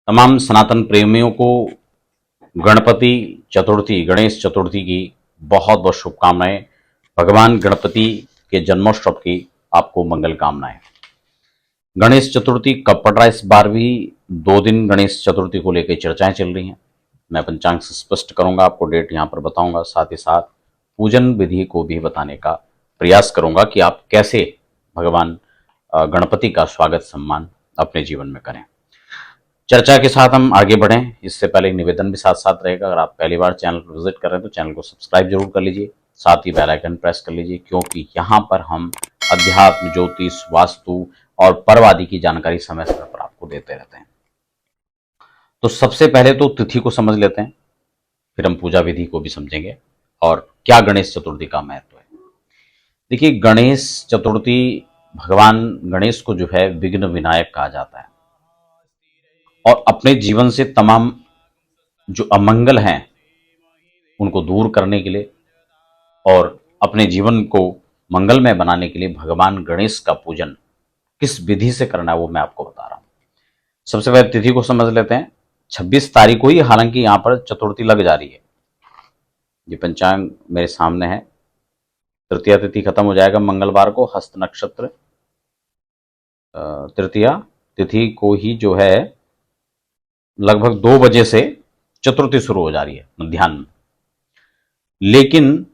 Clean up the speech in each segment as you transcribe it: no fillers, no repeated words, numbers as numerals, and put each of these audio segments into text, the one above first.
तमाम सनातन प्रेमियों को गणपति चतुर्थी, गणेश चतुर्थी की बहुत बहुत शुभकामनाएं। भगवान गणपति के जन्मोत्सव की आपको मंगल कामनाएं। गणेश चतुर्थी कब पड़ रहा है इस बार भी? 2 दिन गणेश चतुर्थी को लेकर चर्चाएं चल रही हैं। मैं पंचांग से स्पष्ट करूंगा, आपको डेट यहां पर बताऊंगा, साथ ही साथ पूजन विधि को भी बताने का प्रयास करूंगा कि आप कैसे भगवान गणपति का स्वागत सम्मान अपने जीवन में करें। चर्चा के साथ हम आगे बढ़ें, इससे पहले एक निवेदन भी साथ साथ रहेगा। अगर आप पहली बार चैनल पर विजिट कर रहे हैं तो चैनल को सब्सक्राइब जरूर कर लीजिए, साथ ही बेल आइकन प्रेस कर लीजिए, क्योंकि यहाँ पर हम अध्यात्म, ज्योतिष, वास्तु और पर्व आदि की जानकारी समय समय पर आपको देते रहते हैं। तो सबसे पहले तो तिथि को समझ लेते हैं, फिर हम पूजा विधि को भी समझेंगे और क्या गणेश चतुर्थी का महत्व है। देखिए, गणेश चतुर्थी, भगवान गणेश को जो है विघ्न विनायक कहा जाता है और अपने जीवन से तमाम जो अमंगल हैं उनको दूर करने के लिए और अपने जीवन को मंगलमय बनाने के लिए भगवान गणेश का पूजन किस विधि से करना है वो मैं आपको बता रहा हूं। सबसे पहले तिथि को समझ लेते हैं। 26 तारीख को ही हालांकि यहां पर चतुर्थी लग जा रही है। ये पंचांग मेरे सामने है। तृतीया तिथि खत्म हो जाएगा मंगलवार को, हस्त नक्षत्र तृतीया तिथि को ही जो है लगभग 2 बजे से चतुर्थी शुरू हो जा रही है मध्याह्न में। लेकिन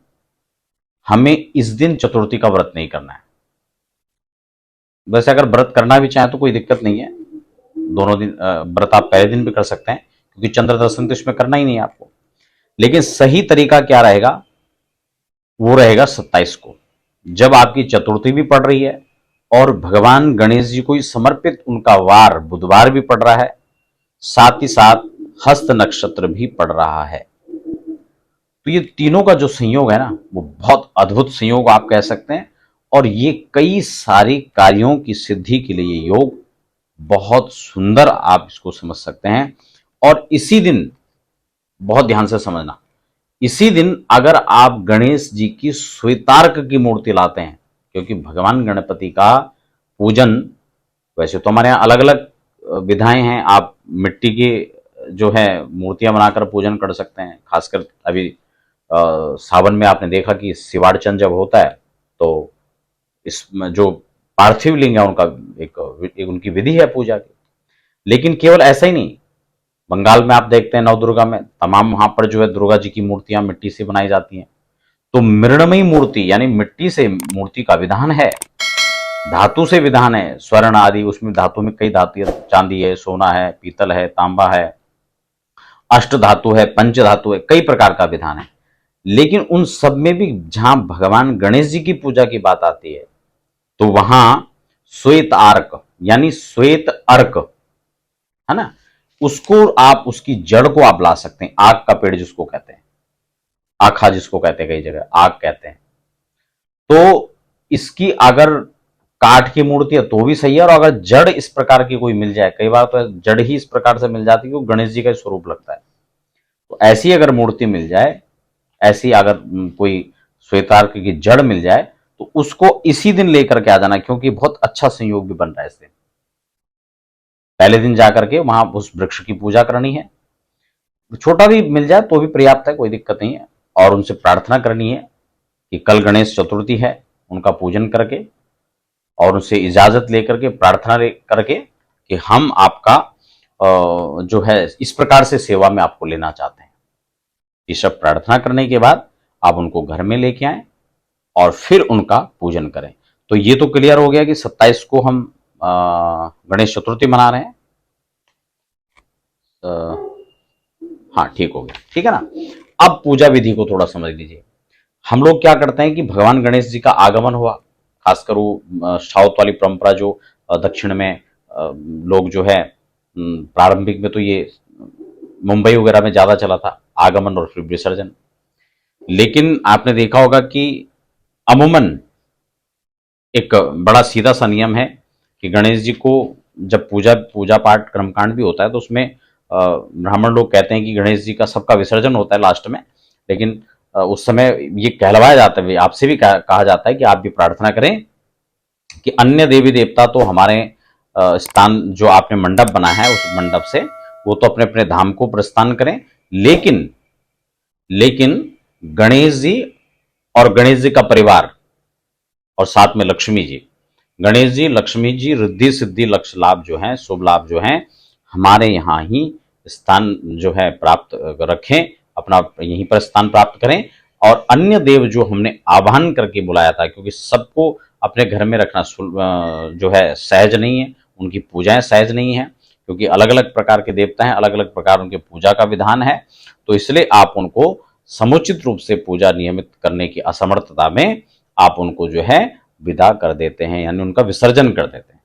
हमें इस दिन चतुर्थी का व्रत नहीं करना है। वैसे अगर व्रत करना भी चाहे तो कोई दिक्कत नहीं है, दोनों दिन व्रत आप पहले दिन भी कर सकते हैं, क्योंकि चंद्र दर्शन तो इसमें करना ही नहीं है आपको। लेकिन सही तरीका क्या रहेगा? वो रहेगा 27 को, जब आपकी चतुर्थी भी पड़ रही है और भगवान गणेश जी को ही समर्पित उनका वार बुधवार भी पड़ रहा है, साथ ही साथ हस्त नक्षत्र भी पड़ रहा है। तो ये तीनों का जो संयोग है ना, वो बहुत अद्भुत संयोग आप कह सकते हैं। और ये कई सारे कार्यों की सिद्धि के लिए ये योग बहुत सुंदर, आप इसको समझ सकते हैं। और इसी दिन, बहुत ध्यान से समझना, इसी दिन अगर आप गणेश जी की श्वेतार्क की मूर्ति लाते हैं, क्योंकि भगवान गणपति का पूजन वैसे तो हमारे यहाँ अलग अलग विधाएं हैं। आप मिट्टी की जो है मूर्तियां बनाकर पूजन कर सकते हैं। खासकर अभी सावन में आपने देखा कि शिवार्चन जब होता है तो इसमें जो पार्थिव लिंग है उनका एक उनकी विधि है पूजा की। लेकिन केवल ऐसा ही नहीं, बंगाल में आप देखते हैं नवदुर्गा में तमाम वहां पर जो है दुर्गा जी की मूर्तियां मिट्टी से बनाई जाती हैं। तो मृणमयी मूर्ति यानी मिट्टी से मूर्ति का विधान है, धातु से विधान है, स्वर्ण आदि, उसमें धातु में कई धातु, चांदी है, सोना है, पीतल है, तांबा है, अष्ट धातु है, पंच धातु है, कई प्रकार का विधान है। लेकिन उन सब में भी जहां भगवान गणेश जी की पूजा की बात आती है तो वहां श्वेत आर्क यानी श्वेत अर्क है ना, उसको आप, उसकी जड़ को आप ला सकते हैं। आग का पेड़ जिसको कहते हैं, आखा जिसको कहते हैं, कई जगह आग कहते हैं। तो इसकी अगर काठ की मूर्ति है तो भी सही है, और अगर जड़ इस प्रकार की कोई मिल जाए, कई बार तो जड़ ही इस प्रकार से मिल जाती है कि गणेश जी का स्वरूप लगता है, तो ऐसी अगर मूर्ति मिल जाए, ऐसी अगर कोई श्वेतार्क की जड़ मिल जाए तो उसको इसी दिन लेकर के आ जाना, क्योंकि बहुत अच्छा संयोग भी बन रहा है इस दिन। पहले दिन जाकर के वहां उस वृक्ष की पूजा करनी है, छोटा भी मिल जाए तो भी पर्याप्त है, कोई दिक्कत नहीं है। और उनसे प्रार्थना करनी है कि कल गणेश चतुर्थी है, उनका पूजन करके और उनसे इजाजत लेकर के, प्रार्थना करके कि हम आपका जो है इस प्रकार से सेवा में आपको लेना चाहते हैं। ये सब प्रार्थना करने के बाद आप उनको घर में लेके आए और फिर उनका पूजन करें। तो ये तो क्लियर हो गया कि 27 को हम गणेश चतुर्थी मना रहे हैं। हाँ, ठीक हो गया, ठीक है ना। अब पूजा विधि को थोड़ा समझ लीजिए। हम लोग क्या करते हैं कि भगवान गणेश जी का आगमन हुआ, खासकर वो साउथ वाली परंपरा जो दक्षिण में लोग जो है, प्रारंभिक में तो ये मुंबई वगैरह में ज्यादा चला था, आगमन और फिर विसर्जन। लेकिन आपने देखा होगा कि अमूमन एक बड़ा सीधा सा नियम है कि गणेश जी को जब पूजा पाठ कर्मकांड भी होता है तो उसमें ब्राह्मण लोग कहते हैं कि गणेश जी का सबका विसर्जन होता है लास्ट में। लेकिन उस समय ये कहलवाया जाता है, आपसे भी कहा जाता है कि आप भी प्रार्थना करें कि अन्य देवी देवता तो हमारे स्थान जो आपने मंडप बना है उस मंडप से वो तो अपने अपने धाम को प्रस्थान करें, लेकिन लेकिन गणेश जी और गणेश जी का परिवार और साथ में लक्ष्मी जी, गणेश जी लक्ष्मी जी रिद्धि सिद्धि लक्ष्य लाभ जो है, शुभ लाभ जो है, हमारे यहाँ ही स्थान जो है प्राप्त रखें, अपना यहीं पर स्थान प्राप्त करें। और अन्य देव जो हमने आवाहन करके बुलाया था, क्योंकि सबको अपने घर में रखना जो है सहज नहीं है, उनकी पूजाएं सहज नहीं है, क्योंकि अलग अलग प्रकार के देवता हैं, अलग अलग प्रकार उनके पूजा का विधान है। तो इसलिए आप उनको समुचित रूप से पूजा नियमित करने की असमर्थता में आप उनको जो है विदा कर देते हैं, यानी उनका विसर्जन कर देते हैं।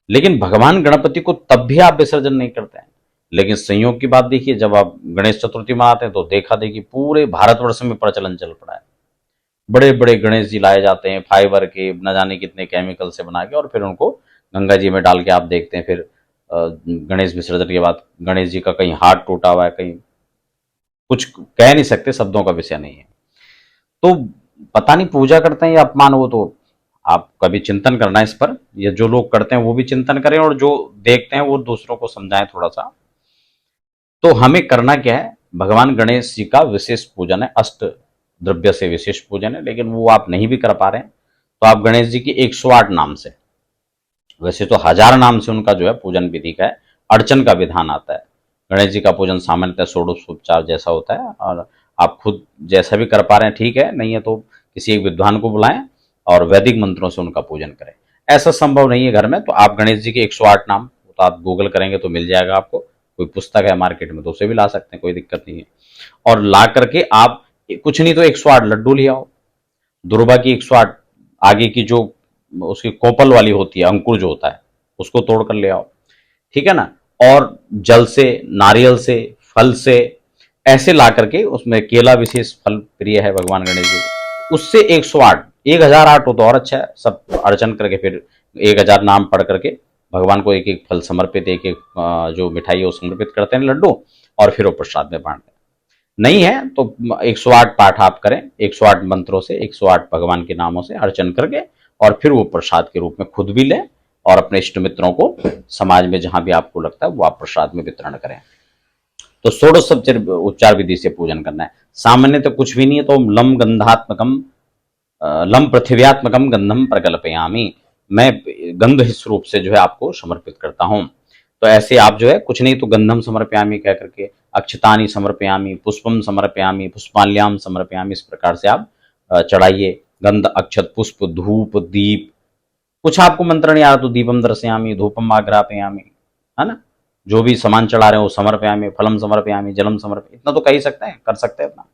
लेकिन भगवान गणपति को तब भी आप विसर्जन नहीं करते हैं। लेकिन संयोग की बात देखिए, जब आप गणेश चतुर्थी मनाते हैं तो देखा देखी पूरे भारतवर्ष में प्रचलन चल पड़ा है। बड़े बड़े गणेश जी लाए जाते हैं फाइबर के, न जाने कितने केमिकल से बना के, और फिर उनको गंगा जी में डाल के आप देखते हैं। फिर गणेश विसर्जन के बाद गणेश जी का कहीं हाथ टूटा हुआ है, कहीं कुछ कह नहीं सकते, शब्दों का विषय नहीं है। तो पता नहीं पूजा करते हैं या अपमान, वो तो आप कभी चिंतन करना इस पर, या जो लोग करते हैं वो भी चिंतन करें, और जो देखते हैं वो दूसरों को समझाएं थोड़ा सा। तो हमें करना क्या है, भगवान गणेश जी का विशेष पूजन है, अष्ट द्रव्य से विशेष पूजन है, लेकिन वो आप नहीं भी कर पा रहे हैं तो आप गणेश जी की 108 नाम से, वैसे तो 1000 नाम से उनका जो है पूजन विधि का है, अर्चन का विधान आता है। गणेश जी का पूजन सामान्यतः षोडशोपचार जैसा होता है, और आप खुद जैसा भी कर पा रहे हैं ठीक है, नहीं है तो किसी एक विद्वान को बुलाएं और वैदिक मंत्रों से उनका पूजन करें। ऐसा संभव नहीं है घर में, तो आप गणेश जी के 108 नाम, तो आप गूगल करेंगे तो मिल जाएगा आपको, कोई पुस्तक है मार्केट में तो उसे भी ला सकते हैं, कोई दिक्कत नहीं है। और ला करके आप कुछ नहीं तो 108 लड्डू ले आओ, दुर्बा की 108, आगे की जो उसकी कोपल वाली होती है, अंकुर जो होता है, उसको तोड़ कर ले आओ, ठीक है ना। और जल से, नारियल से, फल से, ऐसे ला करके, उसमें केला विशेष फल प्रिय है भगवान गणेश जी, उससे 108, 1008 हो तो और अच्छा है। सब अर्चन करके फिर 1000 नाम पढ़ करके भगवान को एक एक फल समर्पित, एक एक जो मिठाई है वो समर्पित करते हैं, लड्डू, और फिर वो प्रसाद में बांटते हैं। नहीं है तो 108 पाठ आप करें, 108 मंत्रों से, 108 भगवान के नामों से अर्चन करके, और फिर वो प्रसाद के रूप में खुद भी लें, और अपने इष्ट मित्रों को समाज में जहां भी आपको लगता है वो आप प्रसाद में वितरण करें। तो षोडश उपचार विधि से पूजन करना है। सामान्य तो कुछ भी नहीं है, तो लम गंधात्मकम, लम पृथ्व्यात्मकम गंधम प्रकल्पयामी, मैं गंध रूप से जो है आपको समर्पित करता हूं। तो ऐसे आप जो है कुछ नहीं तो गंधम समर्पयामी कह करके, अक्षतानि समर्पयामी, पुष्पम समर्पयामी, पुष्पाल्याम समर्पयामी, इस प्रकार से आप चढ़ाइए। गंध, अक्षत, पुष्प, धूप, दीप, कुछ आपको मंत्र नहीं आ रहा तो दीपम दर्शयामी, धूपम आग्रापयामी, है ना। जो भी सामान चढ़ा रहे हैं वो समर्पयामी, फलम समर्पयामी, जलम समर्प, इतना तो कह ही सकते हैं, कर सकते हैं इतना।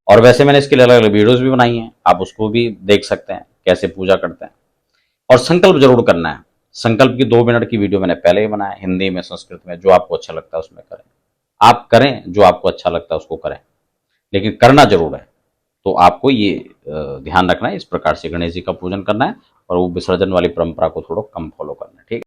और वैसे मैंने इसके लिए अलग अलग वीडियोज भी बनाई हैं, आप उसको भी देख सकते हैं कैसे पूजा करते हैं। और संकल्प जरूर करना है। संकल्प की 2 मिनट की वीडियो मैंने पहले ही बनाया, हिंदी में, संस्कृत में, जो आपको अच्छा लगता है उसमें करें। आप करें जो आपको अच्छा लगता है उसको करें, लेकिन करना जरूर है। तो आपको ये ध्यान रखना है, इस प्रकार से गणेश जी का पूजन करना है, और वो विसर्जन वाली परंपरा को थोड़ा कम फॉलो करना है, ठीक है।